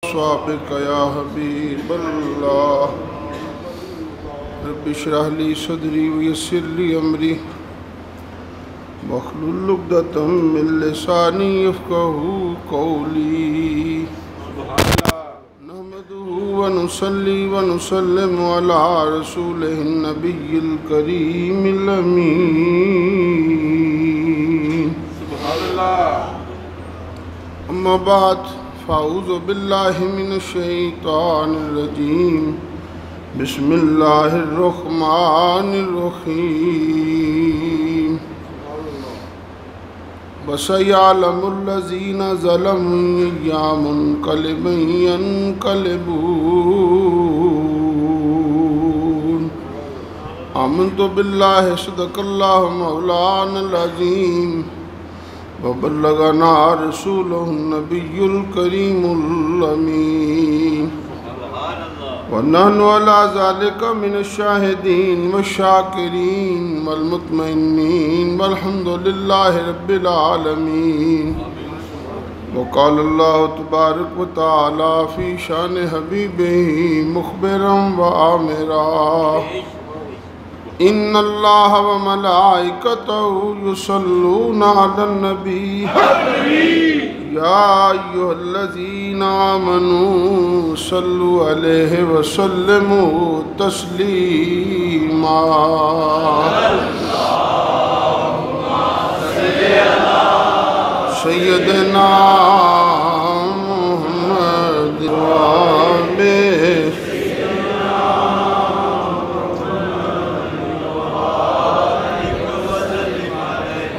صوابك يا حبيب الله رب اشرح لي صدري ويسر لي أمري واحلل عقدة من لساني يفقهوا قولي نحمده ونصلي ونسلم على رسوله النبي الكريم الأمين أما بعد فأعوذ بالله من الشيطان الرجيم بسم الله الرحمن الرحيم وسيعلم الذين ظلموا أيّ منقلب ينقلبون آمنت بالله صدق الله مولانا العظيم وبلغنا رسوله النبي الكريم الأمين ونحن على ذلك من الشاهدين والشاكرين والمطمئنين والحمد لله رب العالمين وقال الله تبارك وتعالى في شان حبيبه مخبرا وآمرا إن الله وملائكته يصلون على النبي يا أيها الذين آمنوا صلوا عليه وسلموا تسليما سيدنا محمد وآله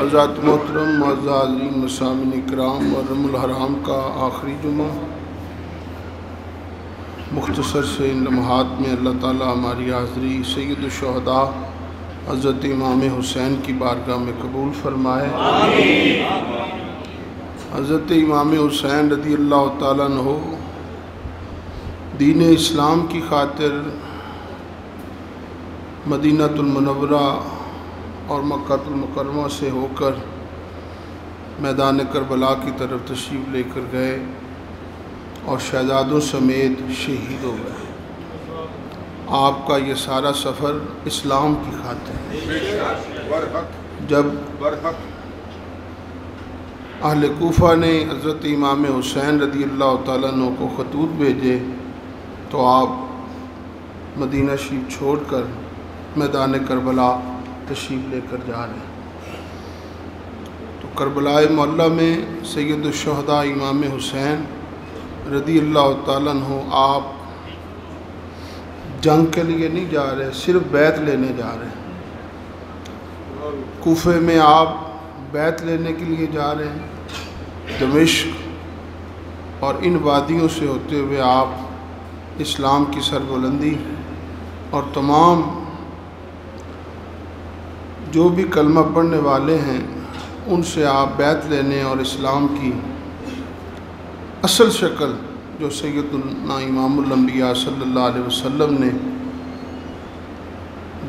حضرات محترم معززین مسامعین اکرام محرم الحرام کا آخری جمعہ، مختصر سے ان لمحات میں اللہ تعالیٰ ہماری حاضری سید الشہداء حضرت امام حسین کی بارگاہ میں قبول فرمائے۔ حضرت امام حسین رضی اللہ تعالیٰ عنہ دین اسلام کی خاطر مدینہ المنورہ اور مکہ المکرمہ سے ہو کر میدان کربلا کی طرف تشریف لے کر گئے اور شہزادوں سمیت شہید ہو گئے۔ آپ کا یہ سارا سفر اسلام کی خاطر ہے۔ جب اہل کوفہ نے حضرت امام حسین رضی اللہ تعالیٰ عنہ کو خطوط بھیجے تو آپ مدینہ شریف چھوڑ کر میدان کربلا تشریف لے کر جا رہے ہیں۔ تو کربلا معلیٰ میں سید الشہداء امام حسین رضی اللہ تعالیٰ عنہ آپ جنگ کے لیے نہیں جا رہے، صرف بیعت لینے جا رہے ہیں۔ کوفے میں آپ بیعت لینے کے لیے جا رہے ہیں۔ دمشق اور ان وادیوں سے ہوتے ہوئے آپ اسلام کی سربلندی اور تمام جو بھی کلمہ پڑھنے والے ہیں ان سے آپ بیعت لینے اور اسلام کی اصل شکل جو سیدنا امام الانبیاء صلی اللہ علیہ وسلم نے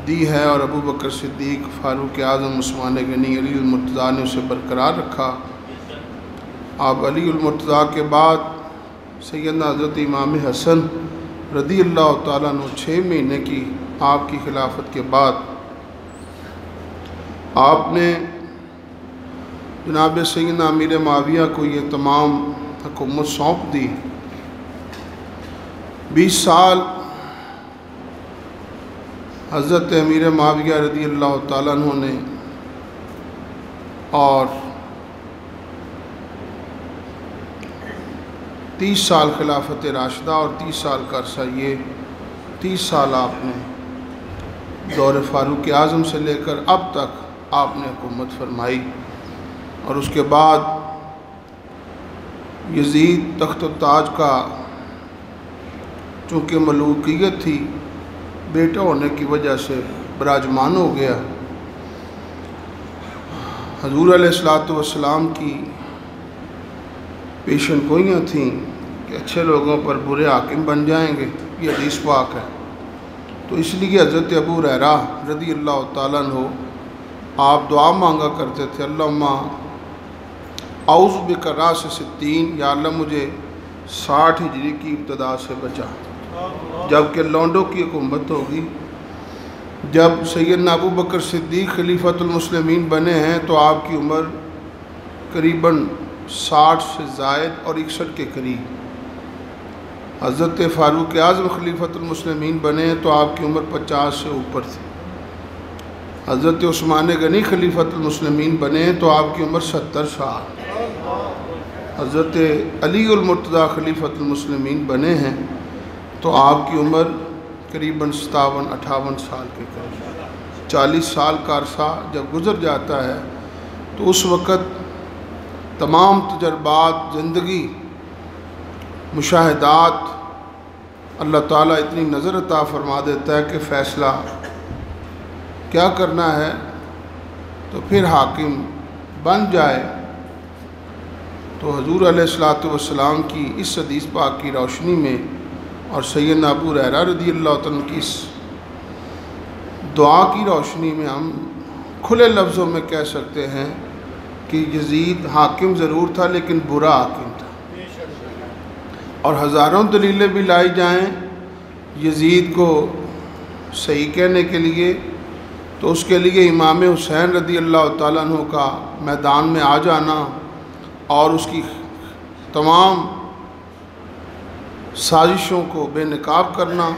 دی ہے اور ابو بکر صدیق، فاروق اعظم، عثمان غنی، علی المرتضیٰ نے اسے برقرار رکھا۔ آپ علی المرتضیٰ کے بعد سیدنا حضرت امام حسن رضی اللہ تعالیٰ عنہ 6 مہینے کی آپ کی خلافت کے بعد آپ نے جناب سیدنا امیر معاویہ کو یہ تمام حکومت سونپ دی۔ 20 سال حضرت امیر معاویہ رضی اللہ تعالیٰ عنہ نے اور 30 سال خلافت راشدہ اور 30 سال کا عرصہ، یہ 30 سال آپ نے دور فاروق اعظم سے لے کر اب تک آپ نے حکومت فرمائی۔ اور اس کے بعد یزید تخت و تاج کا چونکہ ملوکیت تھی، بیٹا ہونے کی وجہ سے براجمان ہو گیا۔ حضور علیہ السلام کی پیشن گوئیاں تھیں کہ اچھے لوگوں پر برے حاکم بن جائیں گے، یہ حدیث پاک ہے۔ تو اس لیے حضرت ابو ہریرہ رضی اللہ تعالیٰ عنہ آپ دعا مانگا کرتے تھے، اللہم اعوذ بک راس 60، یا اللہ مجھے 60 ہجری کی ابتدا سے بچا، جبکہ لونڈوں کی حکومت ہوگی۔ جب سیدنا ابو بکر صدیق خلیفۃ المسلمین بنے ہیں تو آپ کی عمر قریباً 60 سے زائد اور 61 کے قریب۔ حضرت فاروق اعظم خلیفۃ المسلمین بنے ہیں تو آپ کی عمر 50 سے اوپر تھی۔ حضرت عثمان غنی خلیفۃ المسلمین بنے ہیں تو آپ کی عمر 70 سال۔ حضرت علی المرتضیٰ خلیفۃ المسلمین بنے ہیں تو آپ کی عمر قریباً 57-58 سال کے قریب۔ 40 سال کا عرصہ جب گزر جاتا ہے تو اس وقت تمام تجربات، زندگی، مشاہدات اللہ تعالیٰ اتنی نظر عطا فرما دیتا ہے کہ فیصلہ کیا کرنا ہے تو پھر حاکم بن جائے۔ تو حضور علیہ السلام کی اس حدیث پاک کی روشنی میں اور سیدنا ابو ہریرہ رضی اللہ تعالیٰ کی اس دعا کی روشنی میں ہم کھلے لفظوں میں کہہ سکتے ہیں کہ یزید حاکم ضرور تھا لیکن برا حاکم تھا، اور ہزاروں دلیلیں بھی لائی جائیں یزید کو صحیح کہنے کے لیے، تو اس کے لیے امام حسین رضی اللہ تعالیٰ عنہ کا میدان میں آ جانا اور اس کی تمام سازشوں کو بے نقاب کرنا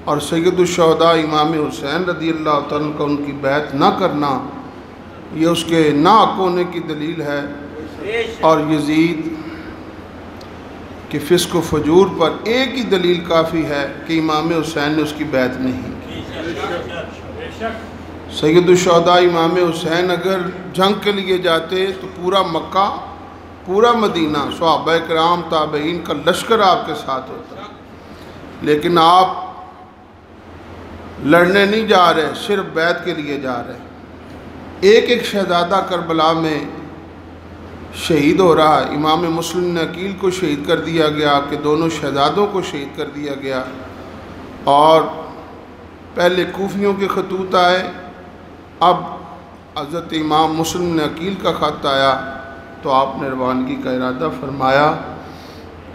اور سید الشہداء امام حسین رضی اللہ تعالیٰ عنہ کا ان کی بیعت نہ کرنا، یہ اس کے ناحق ہونے کی دلیل ہے۔ اور یزید کہ فسق و فجور پر ایک ہی دلیل کافی ہے کہ امام حسین نے اس کی بیعت نہیں کی۔ سید الشہداء امام حسین اگر جنگ کے لیے جاتے تو پورا مکہ، پورا مدینہ، صحابہ کرام، تابعین کا لشکر آپ کے ساتھ ہوتا، لیکن آپ لڑنے نہیں جا رہے، صرف بیعت کے لیے جا رہے۔ ایک ایک شہزادہ کربلا میں شہید ہو رہا ہے۔ امام مسلم نے عقیل کو شہید کر دیا گیا، آپ کے دونوں شہزادوں کو شہید کر دیا گیا، اور پہلے کوفیوں کے خطوط آئے، اب حضرت امام مسلم نے عقیل کا خط آیا تو آپ نے روانگی کا ارادہ فرمایا،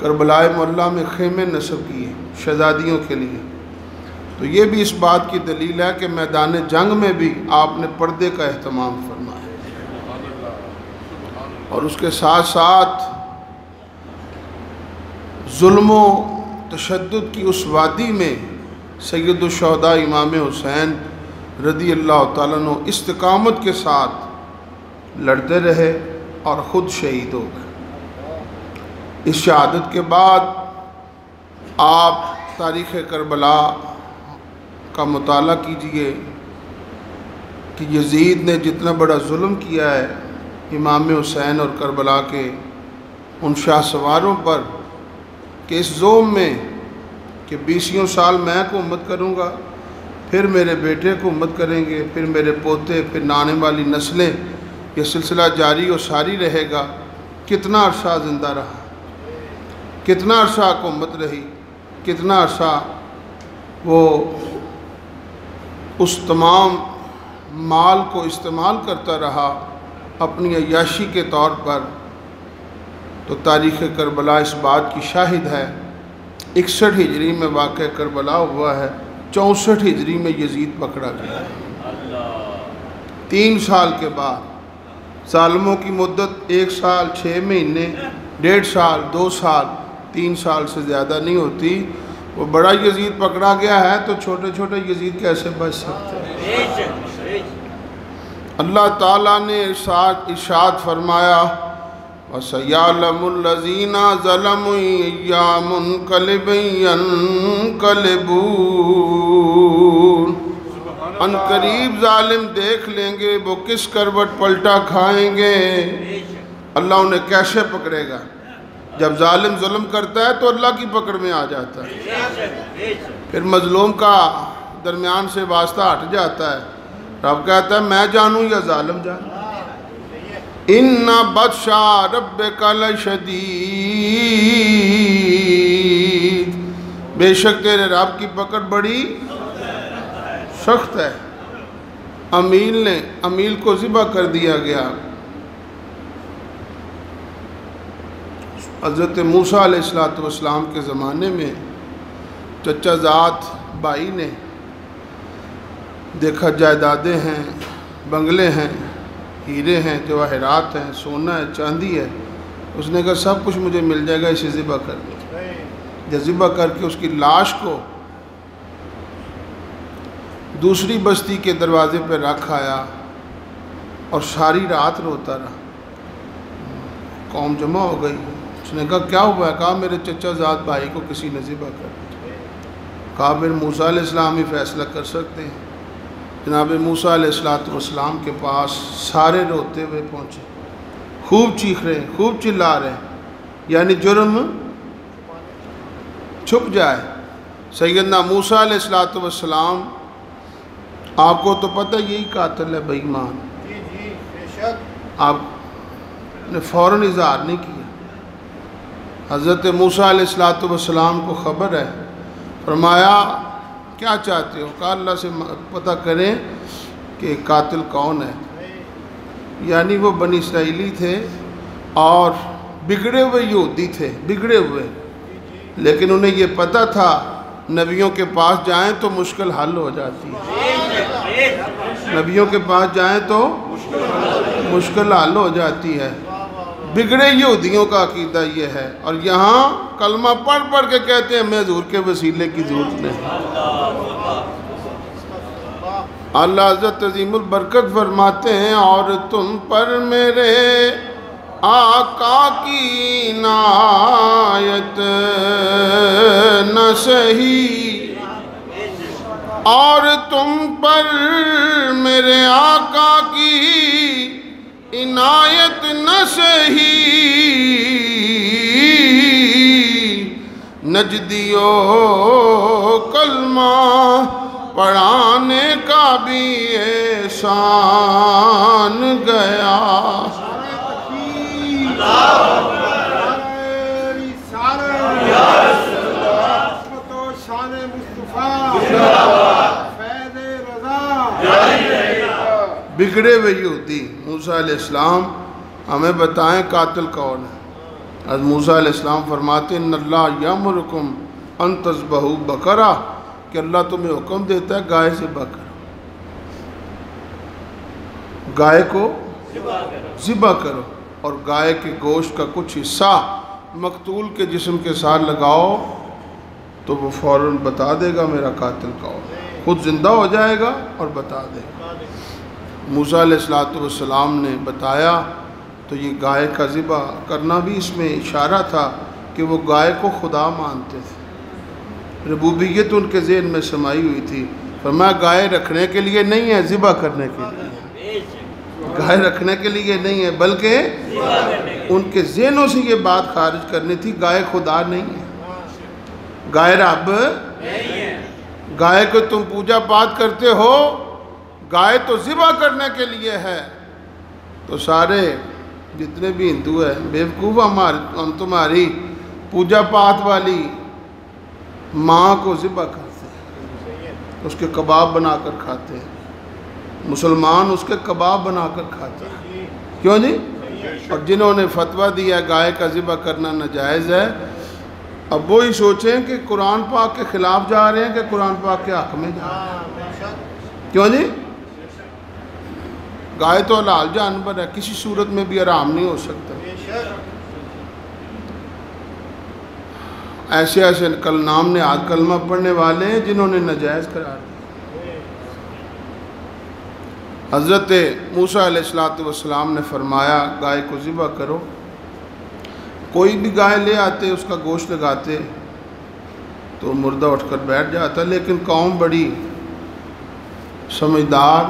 کربلا معلیٰ میں خیمے نصب کیے شہزادیوں کے لیے۔ تو یہ بھی اس بات کی دلیل ہے کہ میدان جنگ میں بھی آپ نے پردے کا اہتمام فرمایا، اور اس کے ساتھ ساتھ ظلم و تشدد کی اس وادی میں سید الشہداء امام حسین رضی اللہ تعالیٰ عنہ استقامت کے ساتھ لڑتے رہے اور خود شہید ہو گئے۔ اس شہادت کے بعد آپ تاریخ کربلا کا مطالعہ کیجئے کہ یزید نے جتنا بڑا ظلم کیا ہے امام حسین اور کربلا کے ان شاہ سواروں پر، کہ اس زوم میں کہ 20 سال میں حکومت کروں گا، پھر میرے بیٹے حکومت کریں گے، پھر میرے پوتے، پھر آنے والی نسلیں، یہ سلسلہ جاری و ساری رہے گا۔ کتنا عرصہ زندہ رہا، کتنا عرصہ حکومت رہی، کتنا عرصہ وہ اس تمام مال کو استعمال کرتا رہا اپنی عیاشی کے طور پر۔ تو تاریخ کربلا اس بات کی شاہد ہے۔ 61 ہجری میں واقع کربلا ہوا ہے، 64 ہجری میں یزید پکڑا گیا۔ 3 سال کے بعد، ظالموں کی مدت 1 سال 6 مہینے، 1.5 سال، 2 سال، 3 سال سے زیادہ نہیں ہوتی۔ وہ بڑا یزید پکڑا گیا ہے تو چھوٹے چھوٹے یزید کیسے بچ سکتے ہیں؟ اللہ تعالیٰ نے ارشاد فرمایا وَسَيَعْلَمُ الَّذِينَ ظَلَمُوا أَيَّ مُنقَلِبٍ يَنقَلِبُونَ۔ ان قریب ظالم دیکھ لیں گے وہ کس کروٹ پلٹا کھائیں گے۔ اللہ انہیں کیسے پکڑے گا؟ جب ظالم ظلم کرتا ہے تو اللہ کی پکڑ میں آ جاتا ہے، پھر مظلوم کا درمیان سے واسطہ ہٹ جاتا ہے۔ رب کہتا ہے میں جانوں یا ظالم جانوں۔ اِنَّ بَطْشَ رَبِّكَ لَشَدِيدٌ، بے شک تیرے رب کی پکڑ بڑی سخت ہے۔ امیل کو ذبح کر دیا گیا۔ حضرت موسیٰ علیہ السلام کے زمانے میں چچا زاد بھائی نے دیکھا جائیدادیں ہیں، بنگلے ہیں، ہیرے ہیں، جواہرات ہیں، سونا ہے، چاندی ہے. اس نے کہا سب کچھ مجھے مل جائے گا اسے ذبح کر دو. جب ذبح کر کے اس کی لاش کو دوسری بستی کے دروازے پہ رکھ آیا اور ساری رات روتا رہا. قوم جمع ہو گئی. اس نے کہا کیا ہوا ہے؟ کہا میرے چچا زاد بھائی کو کسی نے ذبح کر دیا. کہا پھر موسیٰ علیہ السلام ہی فیصلہ کر سکتے ہیں. جناب موسیٰ علیہ السلام کے پاس سارے روتے ہوئے پہنچے، خوب چیخ رہے ہیں، خوب چلا رہے ہیں، یعنی جرم چھپ جائے. سیدنا موسیٰ علیہ السلام، آپ کو تو پتہ یہی قاتل ہے بے ایمان. آپ نے فوراً اظہار نہیں کیا. حضرت موسیٰ علیہ السلام کو خبر ہے. فرمایا کیا چاہتے ہو؟ کہا اللہ سے پتہ کریں کہ قاتل کون ہے. یعنی وہ بنی اسرائیلی تھے اور بگڑے ہوئے یہودی تھے، بگڑے ہوئے، لیکن انہیں یہ پتہ تھا نبیوں کے پاس جائیں تو مشکل حل ہو جاتی ہے. نبیوں کے پاس جائیں تو مشکل حل ہو جاتی ہے. بگڑے یہودیوں کا عقیدہ یہ ہے، اور یہاں کلمہ پڑھ پڑھ کے کہتے ہیں ہمیں حضور کے وسیلے کی ضرورت نہیں. اللہ حضرت عظیم البرکت فرماتے ہیں اور تم پر میرے آقا کی عنایت نہ سہی، اور تم پر میرے آقا کی عنایت نہ سہی، نجدیو کلمہ پڑھانے کا بھی احسان گیا. بگڑے ہوئے یہودی موسیٰ علیہ السلام ہمیں بتائیں قاتل کون ہے. حضرت موسیٰ علیہ السلام فرماتے ہیں ان اللہ یامرکم ان تذبحوا بقرہ، کہ اللہ تمہیں حکم دیتا ہے گائے ذبح کرو، گائے کو ذبح کرو، اور گائے کے گوشت کا کچھ حصہ مقتول کے جسم کے ساتھ لگاؤ تو وہ فوراً بتا دے گا میرا قاتل کون ہے. خود زندہ ہو جائے گا اور بتا دے گا. موسیٰ علیہ السلام نے بتایا تو یہ گائے کا ذبح کرنا بھی اس میں اشارہ تھا کہ وہ گائے کو خدا مانتے تھے. ربوبیت ان کے ذہن میں سمائی ہوئی تھی. فرمایا گائے رکھنے کے لیے نہیں ہے، ذبح کرنے کے لیے. گائے رکھنے کے لیے نہیں ہے بلکہ ان کے ذہنوں سے یہ بات خارج کرنی تھی گائے خدا نہیں ہے، گائے رب نہیں ہے. گائے کو تم پوجا پاٹ کرتے ہو، گائے تو ذبح کرنے کے لیے ہے. تو سارے جتنے بھی ہندو ہیں بیوقوف، ہم تمہاری پوجا پاٹ والی ماں کو ذبح کرتے ہیں، اس کے کباب بنا کر کھاتے ہیں. مسلمان اس کے کباب بنا کر کھاتے ہیں. کیوں جی؟ اور جنہوں نے فتویٰ دیا گائے کا ذبح کرنا ناجائز ہے، اب وہی سوچیں کہ قرآن پاک کے خلاف جا رہے ہیں کہ قرآن پاک کے حق میں جا رہے ہیں. کیوں جی؟ گائے تو حلال جانور ہے، کسی صورت میں بھی حرام نہیں ہو سکتا. ایسے ایسے کل نام نے آج کلمہ پڑھنے والے ہیں جنہوں نے ناجائز قرار دیا. حضرت موسیٰ علیہ السلام نے فرمایا گائے کو ذبح کرو. کوئی بھی گائے لے آتے اس کا گوشت لگاتے تو مردہ اٹھ کر بیٹھ جاتا، لیکن قوم بڑی سمجھدار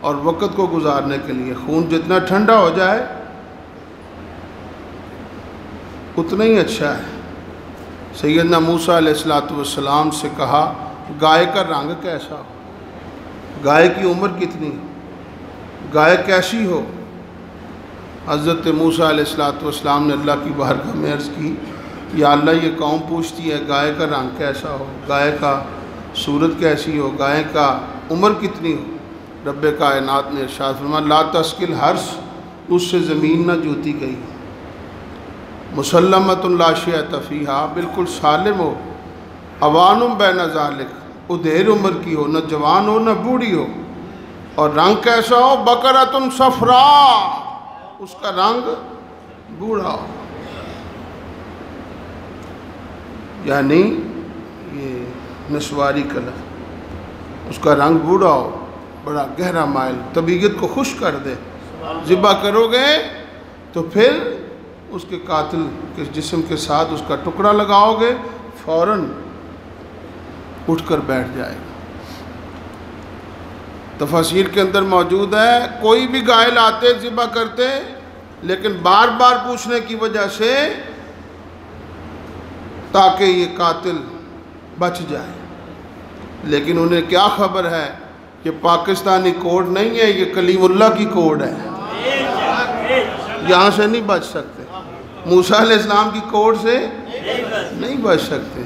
اور وقت کو گزارنے کے لیے خون جتنا ٹھنڈا ہو جائے اتنا ہی اچھا ہے. سیدنا موسیٰ علیہ السلام سے کہا گائے کا رنگ کیسا ہو، گائے کی عمر کتنی ہو، گائے کیسی ہو. حضرت موسیٰ علیہ السلام نے اللہ کی بارگاہ میں عرض کی یا اللہ یہ قوم پوچھتی ہے گائے کا رنگ کیسا ہو، گائے کا صورت کیسی ہو، گائے کا عمر کتنی ہو. رب کائنات نے ارشاد فرمایا لا تسقل حرث، اس سے زمین نہ جوتی گئی. مسلمۃ لا شیۃ فیہا، بالکل سالم ہو، اوانم بین ذالک، ادھیر عمر کی ہو، نہ جوان ہو نہ بوڑھی ہو، اور رنگ کیسا ہو؟ بقرۃ صفراء، اس کا رنگ بوڑھا ہو، یعنی یہ نسواری کلر، اس کا رنگ بوڑھا ہو، بڑا گہرا مائل، طبیعت کو خوش کر دے۔ ذبح کرو گے تو پھر اس کے قاتل کے جسم کے ساتھ اس کا ٹکڑا لگاؤ گے، فوراً اٹھ کر بیٹھ جائے گا۔ تفاسیر کے اندر موجود ہے، کوئی بھی گائے لاتے ذبح کرتے، لیکن بار بار پوچھنے کی وجہ سے تاکہ یہ قاتل بچ جائے، لیکن انہیں کیا خبر ہے کہ پاکستانی کوڈ نہیں ہے، یہ کلیم اللہ کی کوڈ ہے، یہاں سے نہیں بچ سکتے، موسیٰ علیہ السلام کی کوڈ سے نہیں بچ سکتے۔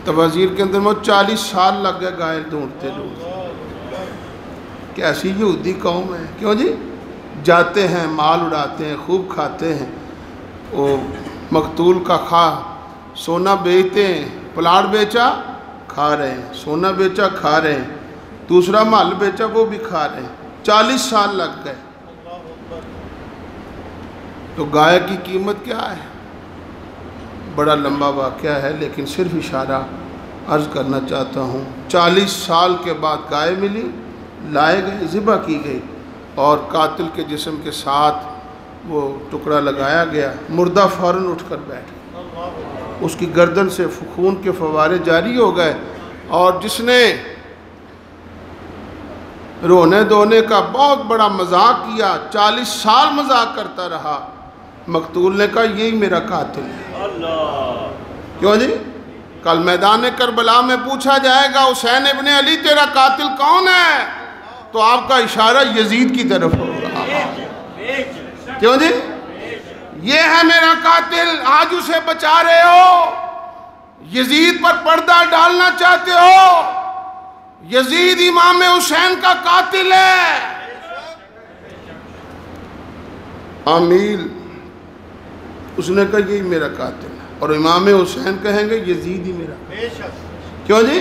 تفاسیر کے اندر 40 سال لگ گئے گائے ڈھونڈتے ڈھونڈتے۔ کیسی یہودی قوم ہے، کیوں جی؟ جاتے ہیں، مال اڑاتے ہیں، خوب کھاتے ہیں، وہ مقتول کا سونا بیچتے ہیں، پلاٹ بیچا کھا رہے ہیں، سونا بیچا کھا رہے ہیں، دوسرا مال بیچا وہ بھی کھا رہے ہیں، 40 سال لگ گئے۔ تو گائے کی قیمت کیا ہے؟ بڑا لمبا واقعہ ہے، لیکن صرف اشارہ عرض کرنا چاہتا ہوں۔ 40 سال کے بعد گائے ملی، لائے گئے، ذبح کی گئی، اور قاتل کے جسم کے ساتھ وہ ٹکڑا لگایا گیا، مردہ فوراً اٹھ کر بیٹھ گیا، اس کی گردن سے خون کے فوارے جاری ہو گئے، اور جس نے رونے دھونے کا بہت بڑا مذاق کیا، 40 سال مذاق کرتا رہا، مقتول نے کہا یہی میرا قاتل ہے۔ کیوں جی؟ کل میدان کربلا میں پوچھا جائے گا حسین ابن علی تیرا قاتل کون ہے، تو آپ کا اشارہ یزید کی طرف ہوگا۔ کیوں جی؟ یہ ہے میرا قاتل، آج اسے بچا رہے ہو، یزید پر پردہ ڈالنا چاہتے ہو، یزید امام حسین کا قاتل ہے۔ عمیل اس نے کہا یہی میرا قاتل ہے، اور امام حسین کہیں گے یزید ہی میرا قاتل ہے۔ کیوں جی؟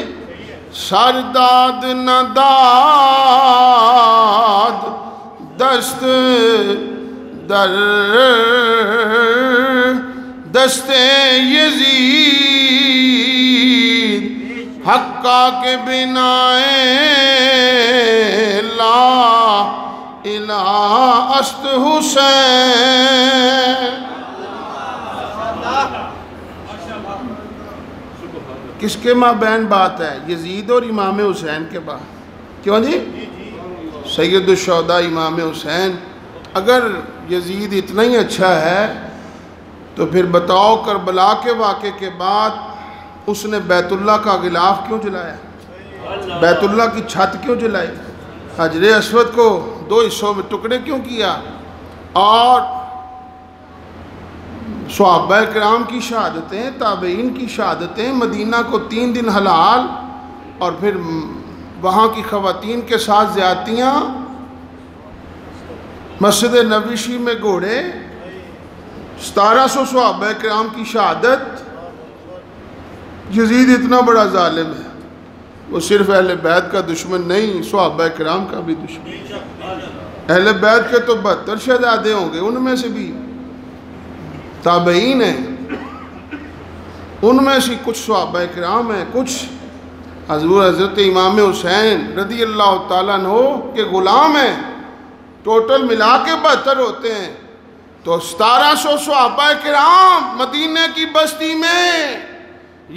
سرداد نداد دست در دست یزید، حقا کے بنا لا الہ است حسین۔ کس کے مابین بات ہے؟ یزید اور امام حسین کے بعد۔ کیوں جی؟ سید الشہداء امام حسین۔ اگر یزید اتنا ہی اچھا ہے تو پھر بتاؤ کربلا کے واقعے کے بعد اس نے بیت اللہ کا غلاف کیوں جلایا؟ بیت اللہ کی چھت کیوں جلائی؟ حجر اسود کو 2 حصوں میں ٹکڑے کیوں کیا؟ اور صحابہ کرام کی شہادتیں، تابعین کی شہادتیں، مدینہ کو 3 دن حلال، اور پھر وہاں کی خواتین کے ساتھ زیادتیاں، مسجد نبوی میں گھوڑے، 1700 صحابہ کرام کی شہادت۔ یزید اتنا بڑا ظالم ہے، وہ صرف اہل بیت کا دشمن نہیں، صحابہ کرام کا بھی دشمن۔ اہل بیت کے تو 72 شہزادے ہوں گے، ان میں سے بھی تابعین ہیں، ان میں سے کچھ صحابہ کرام ہیں، کچھ حضرت امام حسین رضی اللہ تعالیٰ عنہ کے غلام ہیں، ٹوٹل ملا کے 72 ہوتے ہیں۔ تو 1700 صحابہ کرام مدینہ کی بستی میں،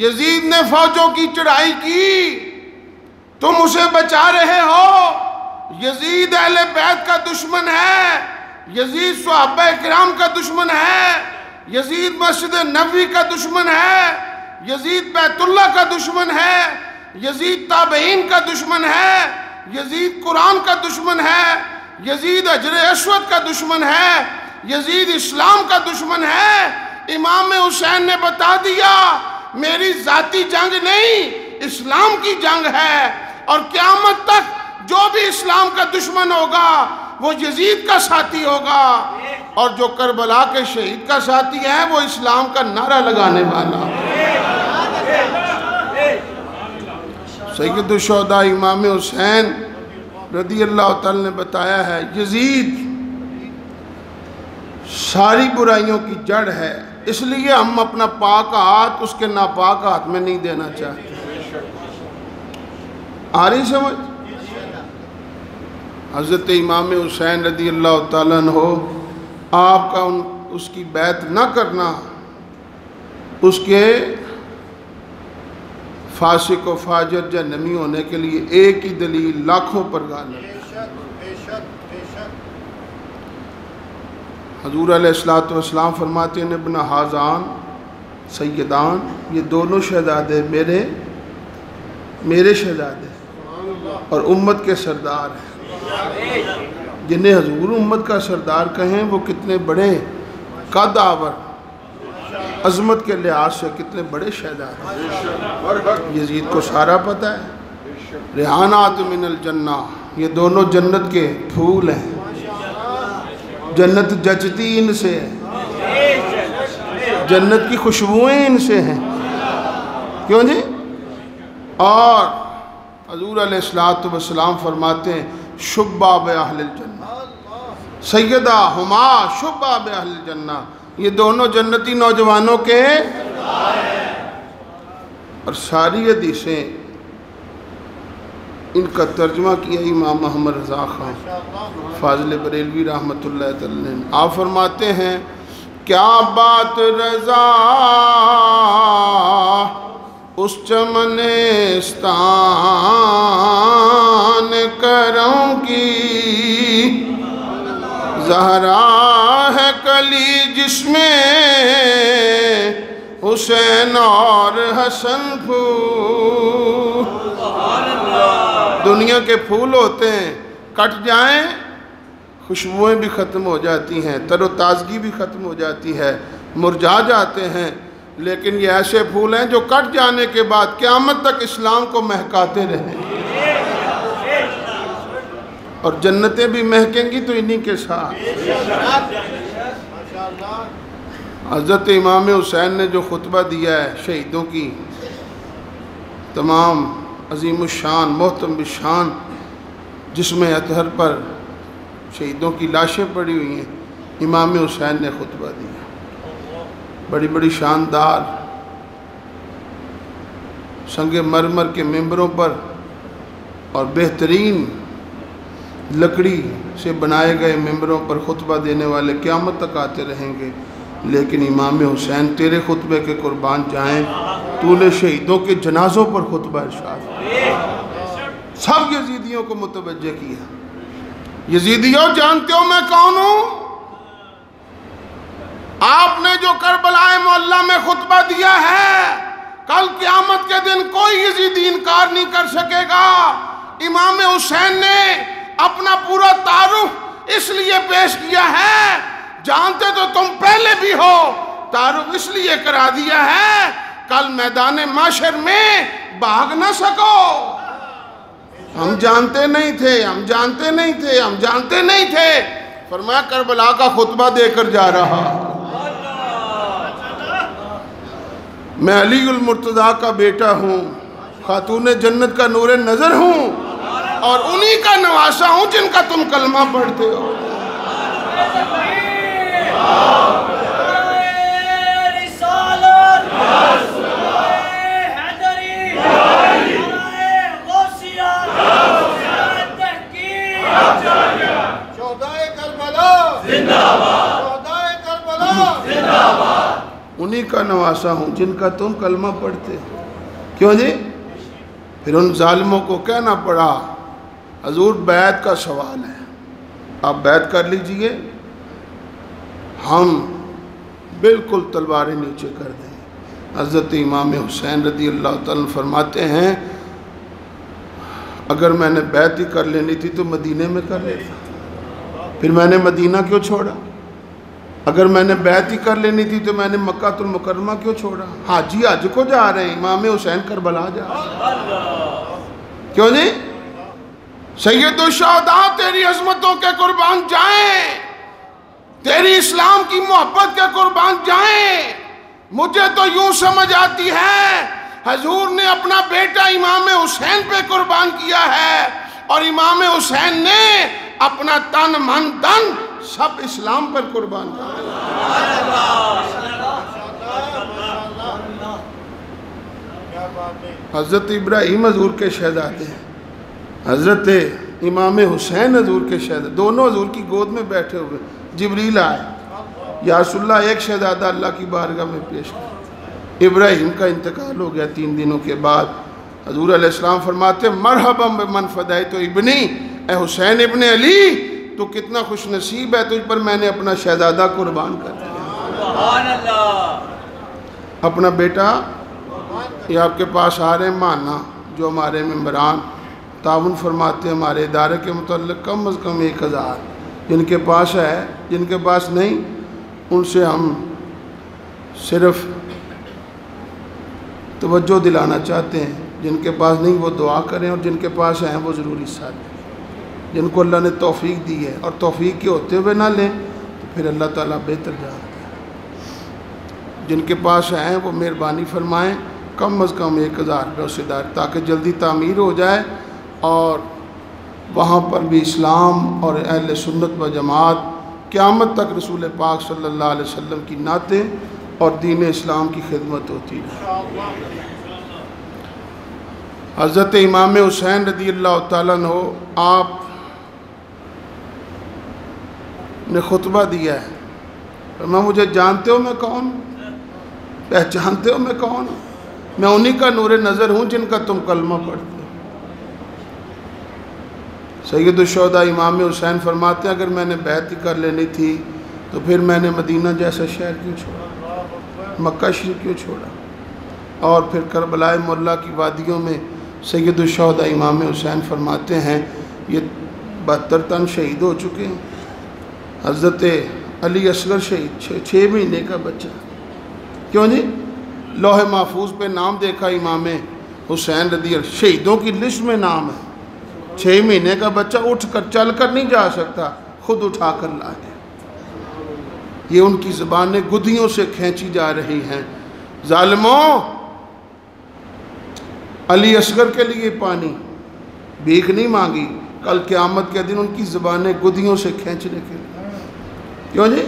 یزید نے فوجوں کی چڑھائی کی، تم اسے بچا رہے ہو۔ یزید اہل بیت کا دشمن ہے، یزید صحابہ کرام کا دشمن ہے، یزید مسجد نبوی کا دشمن ہے، یزید بیت اللہ کا دشمن ہے، یزید تابعین کا دشمن ہے، یزید قرآن کا دشمن ہے، یزید حجر اسود کا دشمن ہے، یزید اسلام کا دشمن ہے۔ امام حسین نے بتا دیا میری ذاتی جنگ نہیں، اسلام کی جنگ ہے، اور قیامت تک جو بھی اسلام کا دشمن ہوگا وہ یزید کا ساتھی ہوگا۔ اور جو کربلا کے شہید کا ساتھی ہے وہ اسلام کا نعرہ لگانے والا۔ سید الشہداء امام حسین رضی اللہ تعالیٰ نے بتایا ہے یزید ساری برائیوں کی جڑ ہے، اس لیے ہم اپنا پاک ہاتھ اس کے ناپاک ہاتھ میں نہیں دینا چاہتے۔ آ رہی سمجھ؟ حضرت امام حسین رضی اللہ تعالیٰ عنہ آپ کا اس کی بیعت نہ کرنا اس کے فاسق و فاجر جہنمی ہونے کے لیے ایک ہی دلیل لاکھوں پر غالب ہے۔ حضور علیہ السلام فرماتے ہیں ابن حازان سیدان، یہ دونوں شہزادے میرے شہزادے اور امت کے سردار ہیں۔ جنہیں حضور امت کا سردار کہیں وہ کتنے بڑے قد آور عظمت کے لحاظ سے کتنے بڑے شہزادے۔ یزید کو سارا پتہ ہے۔ ریحانات من الجنہ، یہ دونوں جنت کے پھول ہیں، جنت جچتی ان سے ہے، جنت کی خوشبوئیں ان سے ہیں، کیوں جی؟ اور حضور علیہ السلام فرماتے ہیں شباب اہل الجنہ، سیدہ ہما شباب اہل الجنہ، یہ دونوں جنتی نوجوانوں کے اور ساری حدیثیں ان کا ترجمہ کیا امام محمد رضا خان فاضل بریلوی رحمۃ اللہ علیہ۔ آپ فرماتے ہیں کیا بات رضا اس چمنستان کرم کی، زہرا ہے کلی جس میں حسین اور حسن پھول۔ دنیا کے پھول ہوتے ہیں، کٹ جائیں خوشبوئیں بھی ختم ہو جاتی ہیں، تر و تازگی بھی ختم ہو جاتی ہے، مرجھا جاتے ہیں، لیکن یہ ایسے پھول ہیں جو کٹ جانے کے بعد قیامت تک اسلام کو مہکاتے رہیں، اور جنتیں بھی مہکیں گی تو انہی کے ساتھ۔ حضرت امام حسین نے جو خطبہ دیا ہے شہیدوں کی، تمام عظیم الشان محترم الشان جس میں اطہر پر شہیدوں کی لاشیں پڑی ہوئی ہیں، امام حسین نے خطبہ دیا، بڑی بڑی شاندار سنگ مرمر کے ممبروں پر اور بہترین لکڑی سے بنائے گئے ممبروں پر خطبہ دینے والے قیامت تک آتے رہیں گے، لیکن امام حسین تیرے خطبے کے قربان جائیں، تو نے شہیدوں کے جنازوں پر خطبہ ارشاد سب یزیدیوں کو متوجہ کیا۔ یزیدیوں جانتے ہو میں کون ہوں؟ آپ نے جو کربلا معلی میں خطبہ دیا ہے، کل قیامت کے دن کوئی یزیدی انکار نہیں کر سکے گا۔ امام حسین نے اپنا پورا تعارف اس لیے پیش کیا ہے، جانتے تو تم پہلے بھی ہو، تعارف اس لیے کرا دیا ہے کل میدان معاشر میں بھاگ نہ سکو۔ ہم جانتے نہیں تھے، فرمایا کربلا کا خطبہ دے کر جا رہا، میں علی المرتضیٰ کا بیٹا ہوں، خاتون جنت کا نور نظر ہوں، اور انہی کا نواسا ہوں جن کا تم کلمہ پڑھتے ہو۔ انہی کا نواسا ہوں جن کا تم کلمہ پڑھتے ہو۔ کیوں جی؟ پھر ان ظالموں کو کہنا پڑا حضور بیعت کا سوال ہے، آپ بیعت کر لیجئے، ہم بالکل تلواریں نیچے کر دیں۔ حضرت امام حسین رضی اللہ تعالیٰ فرماتے ہیں اگر میں نے بیعت ہی کر لینی تھی تو مدینے میں کر لیتا، پھر میں نے مدینہ کیوں چھوڑا؟ اگر میں نے بیعت ہی کر لینی تھی تو میں نے مکہ المکرمہ کیوں چھوڑا؟ حاجی حج کو جا رہے ہیں، امام حسین کربلا جا رہے ہیں، کیوں جی؟ سید الشہداء تیری عظمتوں کے قربان جائیں، تیری اسلام کی محبت کے قربان جائیں۔ مجھے تو یوں سمجھ آتی ہے حضور نے اپنا بیٹا امام حسین پہ قربان کیا ہے، اور امام حسین نے اپنا تن من دن سب اسلام پر قربان کیا۔ حضرت ابراہیم حضور کے شہزادے ہیں، حضرت امام حسین حضور کے شہزادے، دونوں حضور کی گود میں بیٹھے ہوئے۔ جبریل آئے، یا رسول اللہ ایک شہزادہ اللہ کی بارگاہ میں پیش کر۔ ابراہیم کا انتقال ہو گیا 3 دنوں کے بعد۔ حضور علیہ السلام فرماتے مرحبا بمن فدیت ابنی، اے حسین ابن علی تو کتنا خوش نصیب ہے، تجھ پر میں نے اپنا شہزادہ قربان کر دیا۔ اپنا بیٹا یہ آپ کے پاس آ رہے ہیں مانا، جو ہمارے ممبران تعاون فرماتے ہیں ہمارے ادارے کے متعلق، کم از کم 1000 جن کے پاس ہے، جن کے پاس نہیں ان سے ہم صرف توجہ دلانا چاہتے ہیں، جن کے پاس نہیں وہ دعا کریں، اور جن کے پاس ہیں وہ ضروری ساتھ دیں۔ جن کو اللہ نے توفیق دی ہے، اور توفیق کے ہوتے ہوئے نہ لیں تو پھر اللہ تعالیٰ بہتر جانتے ہیں۔ جن کے پاس ہیں وہ مہربانی فرمائیں، کم از کم 1000 روپے اس ادارے، تاکہ جلدی تعمیر ہو جائے، اور وہاں پر بھی اسلام اور اہل سنت و جماعت قیامت تک رسول پاک صلی اللہ علیہ وسلم کی نعتیں اور دین اسلام کی خدمت ہوتی ہے۔ حضرت امام حسین رضی اللہ تعالیٰ عنہ آپ نے خطبہ دیا ہے، فرمایا مجھے جانتے ہو میں کون ہوں، پہچانتے ہو میں کون ہوں، میں انہی کا نور نظر ہوں جن کا تم کلمہ پڑھتے ہو۔ سید الشہداء امام حسین فرماتے ہیں اگر میں نے بیعت ہی کر لینی تھی تو پھر میں نے مدینہ جیسا شہر کیوں چھوڑا، مکہ شریف کیوں چھوڑا، اور پھر کربلا مولا کی وادیوں میں سید الشہداء امام حسین فرماتے ہیں یہ 72 تن شہید ہو چکے ہیں۔ حضرت علی اصغر شہید 6 مہینے کا بچہ، کیوں جی لوح محفوظ پہ نام دیکھا امام حسین رضی اللہ، شہیدوں کی لسٹ میں نام ہے، 6 مہینے کا بچہ اٹھ کر چل کر نہیں جا سکتا، خود اٹھا کر لائے۔ یہ ان کی زبانیں گدھیوں سے کھینچی جا رہی ہیں۔ ظالموں، علی اصغر کے لیے پانی بھیک نہیں مانگی، کل قیامت کے دن ان کی زبانیں گدھیوں سے کھینچنے کے لیے، کیوں جی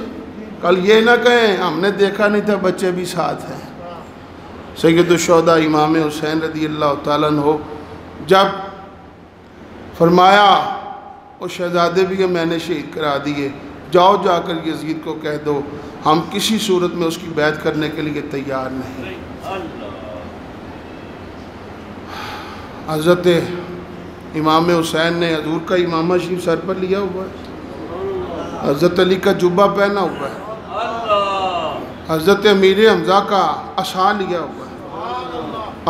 کل یہ نہ کہیں ہم نے دیکھا نہیں تھا بچے بھی ساتھ ہیں۔ سید الشہداء امام حسین رضی اللہ تعالیٰ عنہ جب فرمایا وہ شہزادے بھی میں نے شہید کرا دیے، جاؤ جا کر یزید کو کہہ دو ہم کسی صورت میں اس کی بیعت کرنے کے لیے تیار نہیں۔ حضرت امام حسین نے حضور کا امامہ شریف سر پر لیا ہوا ہے، حضرت علی کا جبہ پہنا ہوا ہے، حضرت امیر حمزہ کا عصا لیا ہوا ہے،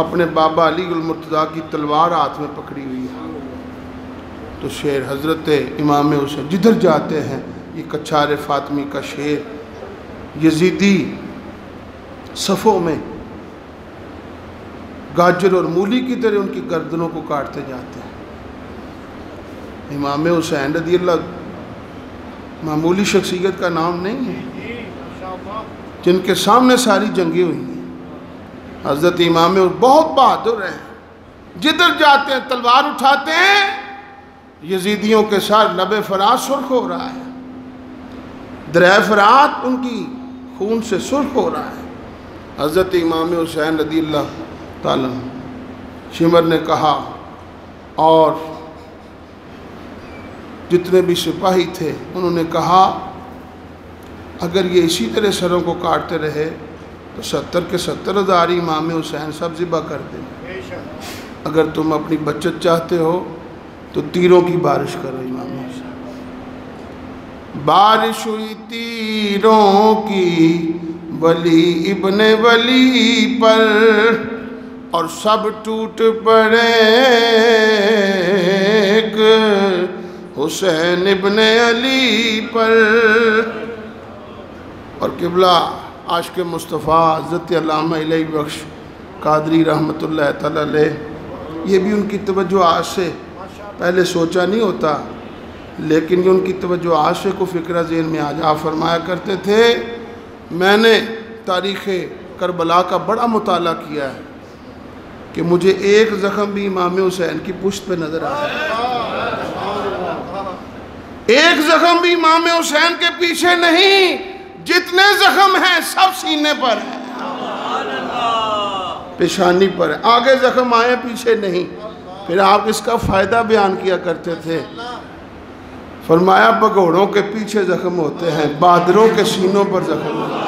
اپنے بابا علی المرتضیٰ کی تلوار ہاتھ میں پکڑی ہوئی ہے۔ تو شعر حضرت امام حسین جدھر جاتے ہیں، یہ کچھار فاطمی کا شعر، یزیدی صفوں میں گاجر اور مولی کی طرح ان کی گردنوں کو کاٹتے جاتے ہیں۔ امام حسین رضی اللہ معمولی شخصیت کا نام نہیں ہے، جن کے سامنے ساری جنگیں ہوئی ہیں۔ حضرت امام بہت بہادر ہیں، جدھر جاتے ہیں تلوار اٹھاتے ہیں، یزیدیوں کے ساتھ لب فرات سرخ ہو رہا ہے، درع فرات ان کی خون سے سرخ ہو رہا ہے۔ حضرت امام حسین رضی اللہ تعالیٰ شمر نے کہا، اور جتنے بھی سپاہی تھے انہوں نے کہا اگر یہ اسی طرح سروں کو کاٹتے رہے تو 70 کے 70,000 امام حسین سب ذبح کر دیں۔ اگر تم اپنی بچت چاہتے ہو تو تیروں کی بارش کرو امام حسین۔ بارش ہوئی تیروں کی ولی ابن ولی پر، اور سب ٹوٹ پڑے ایک حسین ابن علی پر۔ اور قبلہ عاشق مصطفیٰ حضرت علامہ الہی بخش قادری رحمۃ اللہ تعالیٰ علیہ، یہ بھی ان کی توجہ آج سے پہلے سوچا نہیں ہوتا لیکن یہ ان کی توجہ عاشق و فکرہ ذہن میں آ جا فرمایا کرتے تھے میں نے تاریخ کربلا کا بڑا مطالعہ کیا ہے کہ مجھے ایک زخم بھی امام حسین کی پشت پہ نظر آیا، ایک زخم بھی امام حسین کے پیچھے نہیں، جتنے زخم ہیں سب سینے پر ہیں، پیشانی پر ہے، آگے زخم آئے پیچھے نہیں۔ پھر آپ اس کا فائدہ بیان کیا کرتے تھے، فرمایا بگوڑوں کے پیچھے زخم ہوتے ہیں، بہادروں کے سینوں پر زخم ہوتے ہیں۔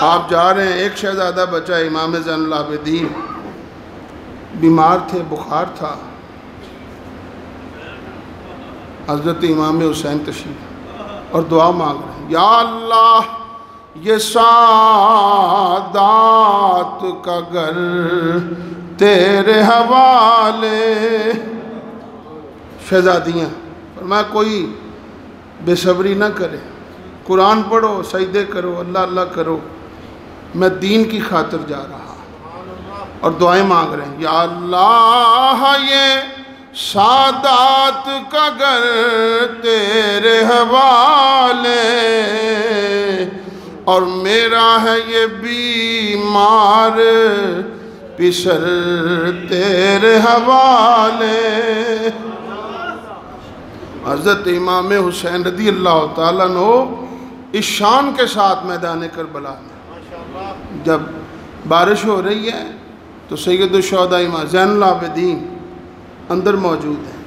آپ جا رہے ہیں، ایک شہزادہ بچہ امام زین العابدین بیمار تھے، بخار تھا، حضرت امام حسین تشریف اور دعا مانگ رہے ہیں، یا اللہ یہ سعادات کا گھر تیرے حوالے، شہزادیاں، فرمایا کوئی بے صبری نہ کرے، قرآن پڑھو، سجدے کرو، اللہ اللہ کرو، میں دین کی خاطر جا رہا، اور دعائیں مانگ رہے ہیں، یا اللہ یہ سعادات کا گھر تیرے حوالے، اور میرا ہے یہ بیمار پسر تیرے حوالے۔ حضرت امام حسین رضی اللہ تعالیٰ عنہ اس شان کے ساتھ میدان کربلا میں جب بارش ہو رہی ہے تو سید الشہداء امام زین العابدین اندر موجود ہیں،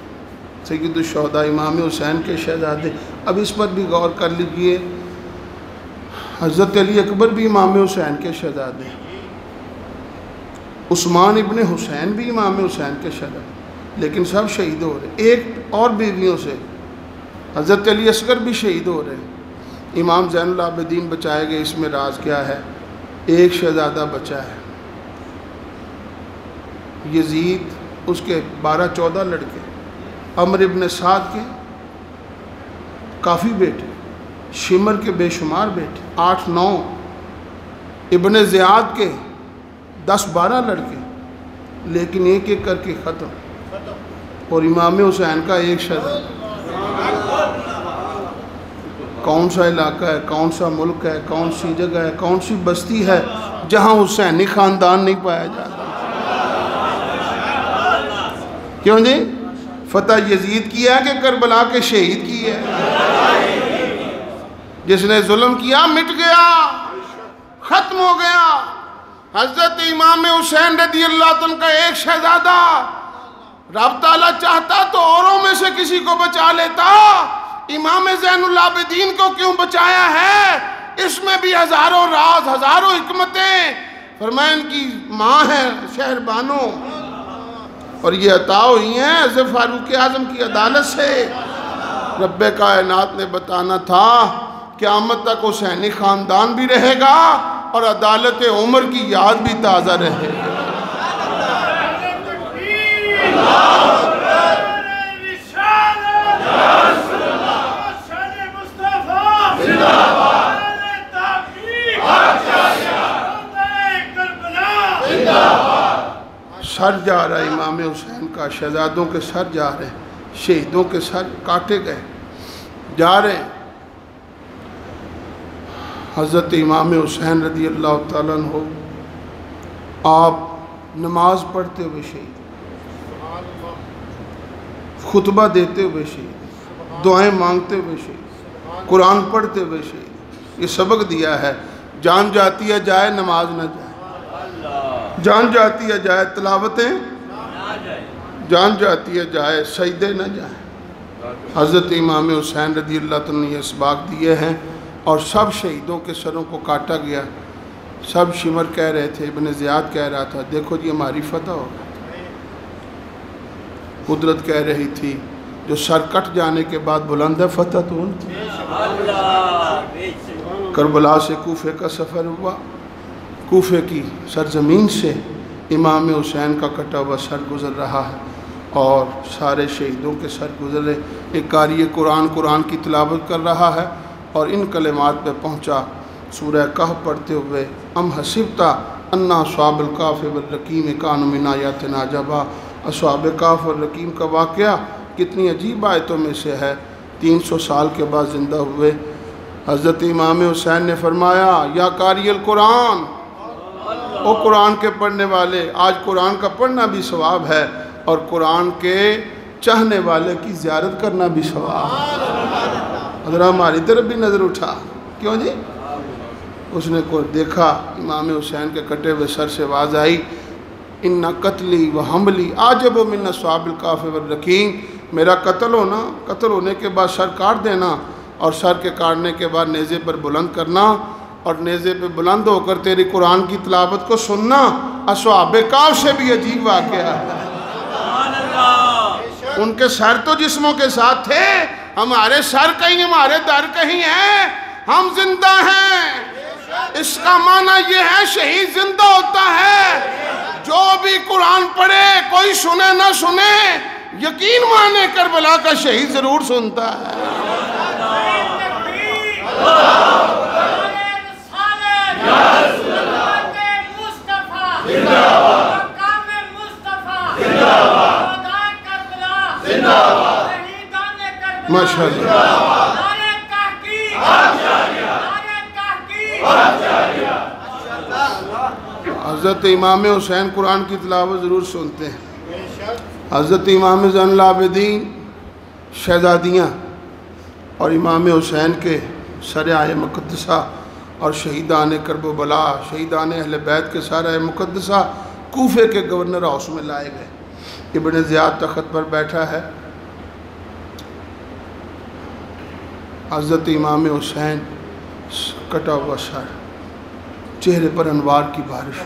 سید الشہداء امام حسین کے شہزادے۔ اب اس پر بھی غور کر لیجئے، حضرت علی اکبر بھی امام حسین کے شہزادے، عثمان ابن حسین بھی امام حسین کے شہزادے، لیکن سب شہید ہو رہے، ایک اور بیویوں سے حضرت علی اصغر بھی شہید ہو رہے، امام زین العابدین بچائے گئے۔ اس میں راز کیا ہے؟ ایک شہزادہ بچا ہے، یزید، اس کے 12-14 لڑکے، عمر ابن سعد کے کافی بیٹے، شمر کے بے شمار بیٹے، 8-9، ابن زیاد کے 10-12 لڑکے، لیکن ایک ایک کر کے ختم، اور امام حسین کا ایک شہزادہ۔ کون سا علاقہ ہے، کون سا ملک ہے، کون سی جگہ ہے، کون سی بستی ہے جہاں حسینی خاندان نہیں پایا جاتا؟ کیوں جی؟ فتح یزید کیا کہ کربلا کے شہید کی ہے؟ جس نے ظلم کیا مٹ گیا، ختم ہو گیا۔ حضرت امام حسین رضی اللہ عنہ کا ایک شہزادہ، رب تعالیٰ چاہتا تو اوروں میں سے کسی کو بچا لیتا، امام زین العابدین کو کیوں بچایا ہے؟ اس میں بھی ہزاروں راز، ہزاروں حکمتیں۔ فرمایا ان کی ماں ہے شہر بانو، اور یہ عطا ہوئی ہیں حضرت فاروق اعظم کی عدالت سے۔ رب کائنات نے بتانا تھا قیامت تک حسینی خاندان بھی رہے گا اور عدالت عمر کی یاد بھی تازہ رہے گی۔ سر جا رہا ہے امام حسین کا، شہزادوں کے سر جا رہے ہیں، شہیدوں کے سر کاٹے گئے جا رہے ہیں۔ حضرت امام حسین رضی اللہ تعالیٰ عنہ آپ نماز پڑھتے ہوئے شہید، خطبہ دیتے ہوئے شہید، دعائیں مانگتے ہوئے شہید، قرآن پڑھتے ہوئے شہید۔ یہ سبق دیا ہے، جان جاتی ہے جائے نماز نہ جائے، جان جاتی ہے جائے تلاوتیں، جان جاتی ہے جائے سجدے نہ جائے۔ حضرت امام حسین رضی اللہ عنہ نے یہ اسباق دیے ہیں، اور سب شہیدوں کے سروں کو کاٹا گیا۔ سب شمر کہہ رہے تھے، ابن زیاد کہہ رہا تھا دیکھو جی ہماری فتح ہوگا، قدرت کہہ رہی تھی جو سر کٹ جانے کے بعد بلند ہے فتح تو ان تھی۔ کربلا سے کوفے کا سفر ہوا، کوفے کی سرزمین سے امام حسین کا کٹا ہوا سر گزر رہا ہے، اور سارے شہیدوں کے سر گزرے۔ ایک قاری قرآن قرآن کی تلاوت کر رہا ہے، اور ان کلمات پہ پہنچا سورہ کہف پڑھتے ہوئے ام حسبتا انا اصحاب الکہف والرقیم کانوا من آیاتنا عجبا۔ اصحاب کہف اور رقیم کا واقعہ کتنی عجیب آیتوں میں سے ہے۔ 300 سال کے بعد زندہ ہوئے۔ حضرت امام حسین نے فرمایا یا قاری القرآن، او قرآن کے پڑھنے والے، آج قرآن کا پڑھنا بھی ثواب ہے اور قرآن کے چاہنے والے کی زیارت کرنا بھی ثواب۔ حضرت ہماری طرف بھی نظر اٹھا، کیوں جی؟ اس نے کو دیکھا امام حسین کے کٹے ہوئے سر سے آواز آئی ان قتلی و حملی عجب من اصحاب الکہف والرقیم، میرا قتل ہونا، قتل ہونے کے بعد سر کاٹ دینا اور سر کے کاٹنے کے بعد نیزے پر بلند کرنا اور نیزے پہ بلند ہو کر تیری قرآن کی تلاوت کو سننا اصحاب کہف سے بھی عجیب واقعہ ہے۔ ان کے سر تو جسموں کے ساتھ تھے، ہمارے سر کہیں ہمارے در کہیں ہیں، ہم زندہ ہیں۔ اس کا معنی یہ ہے شہید زندہ ہوتا ہے۔ جو بھی قرآن پڑھے کوئی سنے نہ سنے، یقین مانے کربلا کا شہید ضرور سنتا ہے۔ ماشاءاللہ۔ حضرت امام حسین قرآن کی تلاوت ضرور سنتے ہیں۔ حضرت امام زین العابدین شہزادیاں اور امام حسین کے سرائے مقدسہ اور شہیدان کرب و بلا، شہیدان اہل بیت کے سرائے مقدسہ کوفے کے گورنر ہاؤس میں لائے گئے۔ ابن زیاد تخت پر بیٹھا ہے، حضرت امام حسین کٹا ہوا سر، چہرے پر انوار کی بارش۔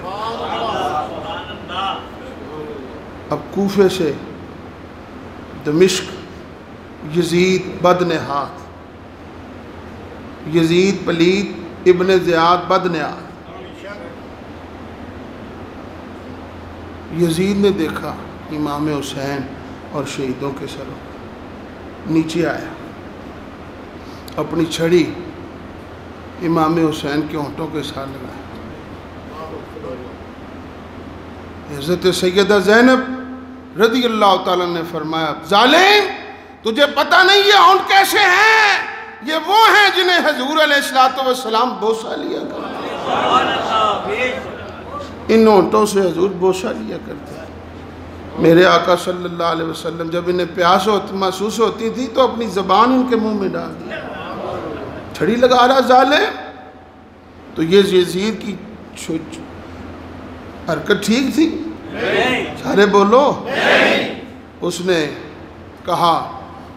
اب کوفے سے دمشق یزید بدنہاد، یزید پلید ابن زیاد بدنہاد، یزید نے دیکھا امام حسین اور شہیدوں کے سروں، نیچے آیا، اپنی چھڑی امام حسین کے ہونٹوں کے ساتھ لگایا۔ حضرت سیدہ زینب رضی اللہ تعالیٰ نے فرمایا ظالم تجھے پتہ نہیں یہ ہونٹ کیسے ہیں؟ یہ وہ ہیں جنہیں حضور علیہ السلام بوسہ لیا کرتے ہیں۔ ان ہونٹوں سے حضور بوسہ لیا کرتے ہیں۔ میرے آقا صلی اللہ علیہ وسلم جب انہیں پیاس محسوس ہوتی تھی تو اپنی زبان ان کے منہ میں ڈال دی، چھڑی لگا رہا ظالم۔ تو یہ یزید کی حرکت ٹھیک تھی؟ سارے بولو۔ اس نے کہا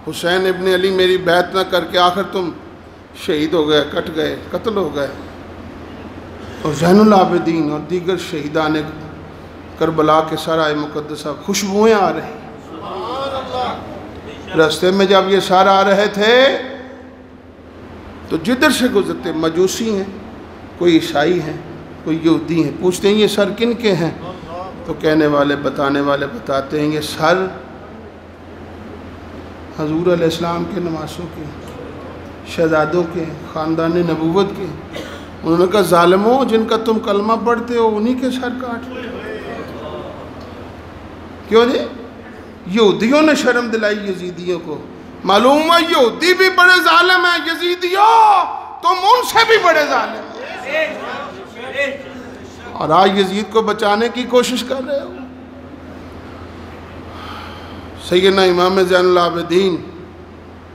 حسین ابن علی میری بیعت نہ کر کے آخر تم شہید ہو گئے، کٹ گئے، قتل ہو گئے۔ اور زین العابدین اور دیگر شہیدان کربلا کے سرائے مقدسہ خوشبوئیں آ رہی۔ راستے میں جب یہ سارا آ رہے تھے تو جدھر سے گزرتے مجوسی ہیں، کوئی عیسائی ہیں، کوئی یہودی ہیں، پوچھتے ہیں یہ سر کن کے ہیں؟ تو کہنے والے بتانے والے بتاتے ہیں یہ سر حضور علیہ السلام کے نواسوں کے، شہزادوں کے، خاندان نبوت کے۔ انہوں نے کہا ظالموں جن کا تم کلمہ پڑھتے ہو انہی کے سر کاٹ لو۔ کیوں جی؟ یہودیوں نے شرم دلائی یزیدیوں کو، معلوم ہے یہودی بھی بڑے ظالم ہیں، یزیدیوں تم ان سے بھی بڑے ظالم ہیں، اور آج یزید کو بچانے کی کوشش کر رہے ہو۔ سیدنا امام زین العابدین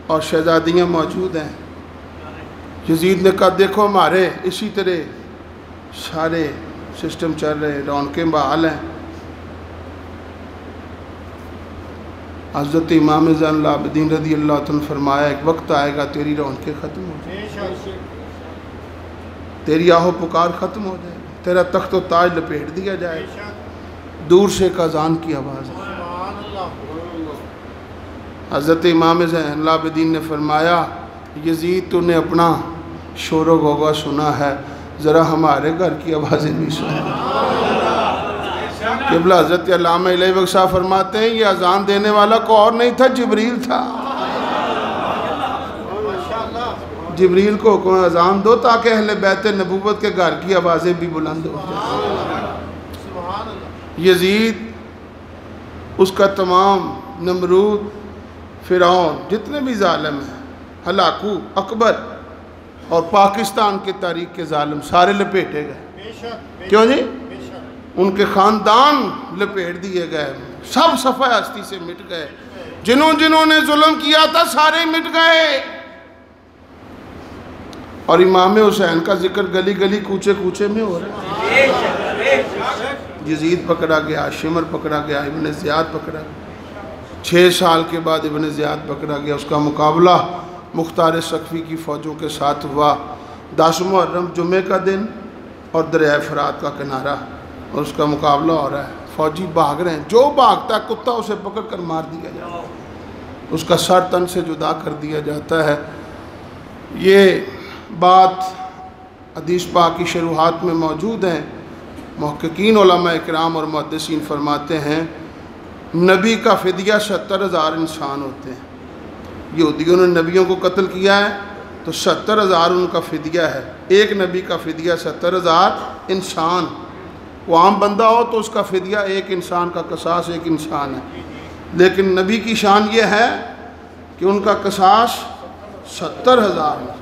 اور شہزادیاں موجود ہیں۔ یزید نے کہا دیکھو ہمارے اسی طرح سارے سسٹم چل رہے، رونقیں بحال ہیں۔ حضرت امام زین العابدین رضی اللہ عنہ فرمایا ایک وقت آئے گا تیری رونقیں ختم ہو جائیں، تیری آہو پکار ختم ہو جائے، تیرا تخت و تاج لپیٹ دیا جائے۔ دور سے ایک اذان کی آواز ہے۔ حضرت امام زین العابدین نے فرمایا یزید تو نے اپنا شور و غوغا سنا ہے، ذرا ہمارے گھر کی آوازیں بھی سنا۔ قبلہ حضرت علامہ علیہ وقت صاحب فرماتے ہیں یہ اذان دینے والا کو اور نہیں تھا، جبریل تھا۔ جبریل کو حکم اذان دو تاکہ اہل بیت نبوت کے گھر کی آوازیں بھی بلند ہو جائیں۔ یزید، اس کا تمام، نمرود، فرعون، جتنے بھی ظالم ہیں، ہلاکو، اکبر اور پاکستان کی تاریخ کے ظالم سارے لپیٹے گئے۔ کیوں جی؟ ان کے خاندان لپیٹ دیے گئے، سب صفحہ ہستی سے مٹ گئے، جنہوں نے ظلم کیا تھا سارے مٹ گئے۔ اور امام حسین کا ذکر گلی گلی کوچے کوچے میں ہو رہا ہے۔ یزید پکڑا گیا، شمر پکڑا گیا، ابن زیاد پکڑا گیا، 6 سال کے بعد ابن زیاد پکڑا گیا۔ اس کا مقابلہ مختار ثقفی کی فوجوں کے ساتھ ہوا۔ 10 محرم جمعے کا دن اور دریائے فرات کا کنارہ، اور اس کا مقابلہ ہو رہا ہے۔ فوجی بھاگ رہے ہیں، جو بھاگتا ہے کتا اسے پکڑ کر مار دیا جاتا ہے، اس کا سر تن سے جدا کر دیا جاتا ہے۔ یہ بات حدیث پاک کی شروحات میں موجود ہیں۔ محققین علماء اکرام اور محدثین فرماتے ہیں نبی کا فدیہ 70,000 انسان ہوتے ہیں۔ یہودیوں نے نبیوں کو قتل کیا ہے تو 70,000 ان کا فدیہ ہے۔ ایک نبی کا فدیہ 70,000 انسان۔ وہ عام بندہ ہو تو اس کا فدیہ ایک انسان کا قصاص ایک انسان ہے، لیکن نبی کی شان یہ ہے کہ ان کا قصاص 70,000 ہے۔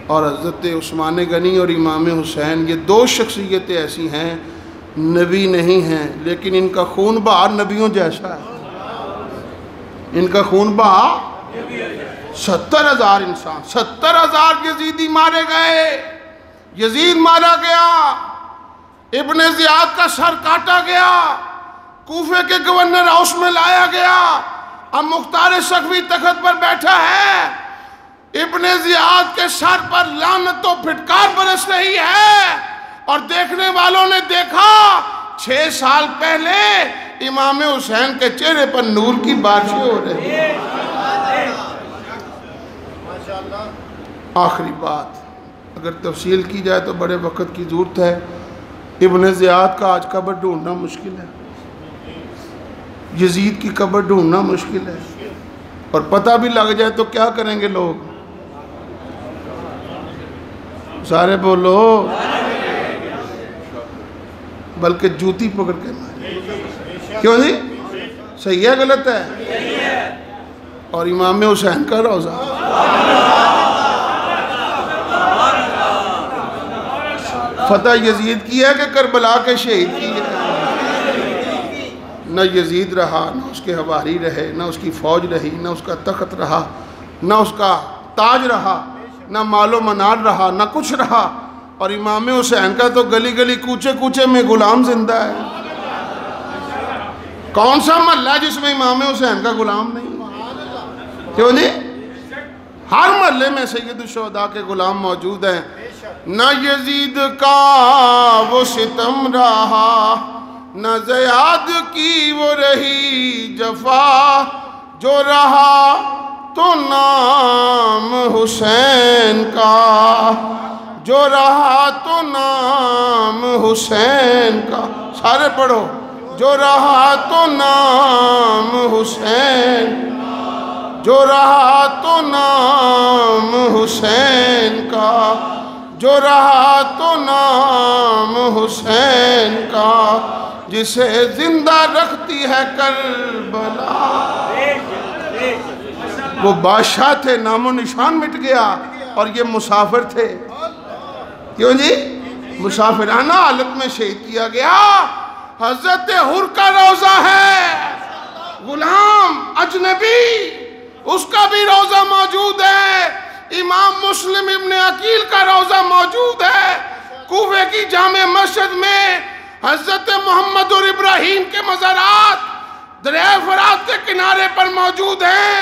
اور حضرت عثمان غنی اور امام حسین، یہ 2 شخصیتیں ایسی ہیں، نبی نہیں ہیں لیکن ان کا خون بہا نبیوں جیسا ہے۔ ان کا خون بہا 70,000 انسان، 70,000 یزیدی مارے گئے۔ یزید مارا گیا، ابن زیاد کا سر کاٹا گیا، کوفے کے گورنر ہاؤس میں لایا گیا۔ اب مختار ثقفی تخت پر بیٹھا ہے، ابن زیاد کے سر پر لعنت و پھٹکار برس رہی ہے، اور دیکھنے والوں نے دیکھا 6 سال پہلے امام حسین کے چہرے پر نور کی بارشیں ہو رہی ہیں۔ آخری بات اگر تفصیل کی جائے تو بڑے وقت کی ضرورت ہے۔ ابن زیاد کا آج قبر ڈھونڈنا مشکل ہے، یزید کی قبر ڈھونڈنا مشکل ہے، اور پتہ بھی لگ جائے تو کیا کریں گے لوگ؟ سارے بولو، بلکہ جوتی پکڑ کے مارے۔ کیوں جی؟ صحیح ہے غلط ہے؟ اور امام حسین کا روزہ، فتح یزید کی ہے کہ کربلا کے شہید کی ہے؟ نہ یزید رہا، نہ اس کے حواری رہے، نہ اس کی فوج رہی، نہ اس کا تخت رہا، نہ اس کا تاج رہا، نہ مال و منال رہا، نہ کچھ رہا۔ اور امام حسین کا تو گلی گلی کوچے کوچے میں غلام زندہ ہے۔ کون سا محلہ ہے جس میں امام حسین کا غلام نہیں؟ کیوں جی؟ ہر محلے میں سید الشہداء کے غلام موجود ہیں۔ نہ یزید کا وہ ستم رہا، نہ زیاد کی وہ رہی جفا، جو رہا تو نام حسین کا، جو رہا تو نام حسین کا۔ سارے پڑھو، جو رہا تو نام حسین، جو رہا تو نام حسین کا، جو رہا تو نام حسین کا، جسے زندہ رکھتی ہے کربلا۔ وہ بادشاہ تھے، نام و نشان مٹ گیا، اور یہ مسافر تھے۔ کیوں جی؟ مسافرانہ حالت میں شہید کیا گیا۔ حضرت حر کا روزہ ہے، غلام اجنبی، اس کا بھی روزہ موجود ہے۔ امام مسلم ابن عقیل کا روزہ موجود ہے۔ کوفے کی جامع مسجد میں حضرت محمد اور ابراہیم کے مزارات دریائے فرات کے کنارے پر موجود ہیں۔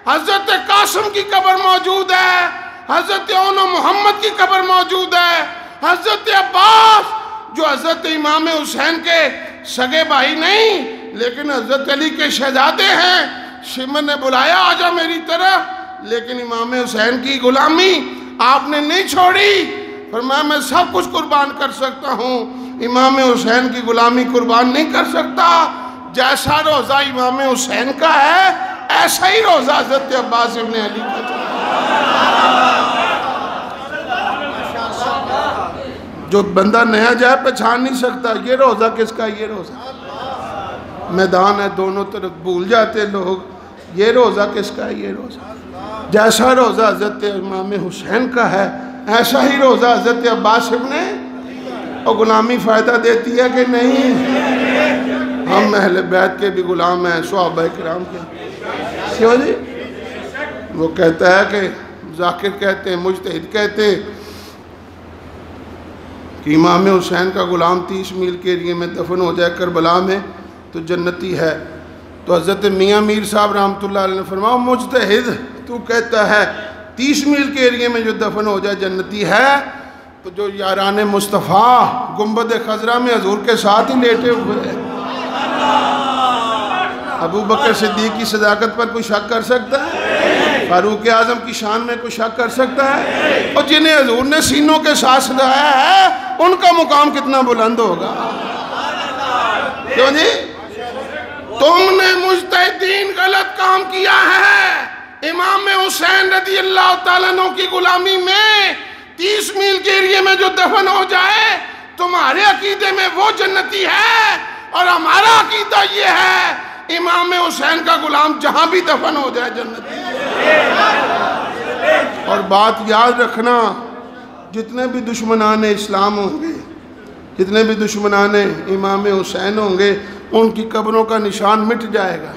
حضرت قاسم کی قبر موجود ہے، حضرت اون و محمد کی قبر موجود ہے، حضرت عباس جو حضرت امام حسین کے سگے بھائی نہیں لیکن حضرت علی کے شہزادے ہیں، شمر نے بلایا آجا میری طرف، لیکن امام حسین کی غلامی آپ نے نہیں چھوڑی۔ فرمایا میں سب کچھ قربان کر سکتا ہوں، امام حسین کی غلامی قربان نہیں کر سکتا۔ جیسا روزہ امام حسین کا ہے ایسا ہی روزہ حضرت عباس ابن علی کا۔ جو بندہ نیا جائے پہچان نہیں سکتا یہ روزہ کس کا، یہ روزہ میدان ہے دونوں طرف بھول جاتے لوگ، یہ روزہ کس کا ہے، یہ روزہ۔ جیسا روزہ حضرت امام حسین کا ہے ایسا ہی روزہ حضرت عباس ابن اور غلامی فائدہ دیتی ہے کہ نہیں؟ ہم اہل بیت کے بھی غلام ہیں، صحابہ کرام کے، کیوں جی؟ وہ کہتا ہے کہ ذاکر کہتے ہیں، مجتہد کہتے ہیں کہ امام حسین کا غلام 30 میل کے ایریے میں دفن ہو جائے کربلا میں تو جنتی ہے۔ تو حضرت میاں میر صاحب رحمۃ اللہ علیہ نے فرمایا مجتہد تو کہتا ہے 30 میل کے ایریے میں جو دفن ہو جائے جنتی ہے، تو جو یاران مصطفیٰ گنبد خضرا میں حضور کے ساتھ ہی لیٹے ہوئے ہیں، ابو بکر صدیق کی صداقت پر کوئی شک کر سکتا ہے؟ فاروق اعظم کی شان میں کوئی شک کر سکتا ہے؟ اور جنہیں حضور نے سینوں کے ساتھ سجایا ہے ان کا مقام کتنا بلند ہوگا؟ کیوں جی؟ تم نے مجتہدین غلط کام کیا ہے۔ امام حسین رضی اللہ تعالیٰ عنہ کی غلامی میں 30 میل کے ایریے میں جو دفن ہو جائے تمہارے عقیدے میں وہ جنتی ہے، اور ہمارا عقیدہ یہ ہے امام حسین کا غلام جہاں بھی دفن ہو جائے جنتی ہے۔ اور بات یاد رکھنا، جتنے بھی دشمنان اسلام ہوں گے، جتنے بھی دشمنان امام حسین ہوں گے، ان کی قبروں کا نشان مٹ جائے گا۔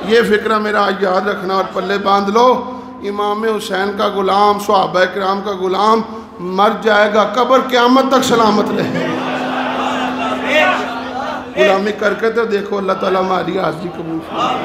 یہ فکرہ میرا یاد رکھنا اور پلے باندھ لو، امام حسین کا غلام، صحابہ کرام کا غلام مر جائے گا، قبر قیامت تک سلامت رہے گا۔ غلامی کر کے تو دیکھو، اللہ تعالیٰ ہماری حاضری قبول فرمائے۔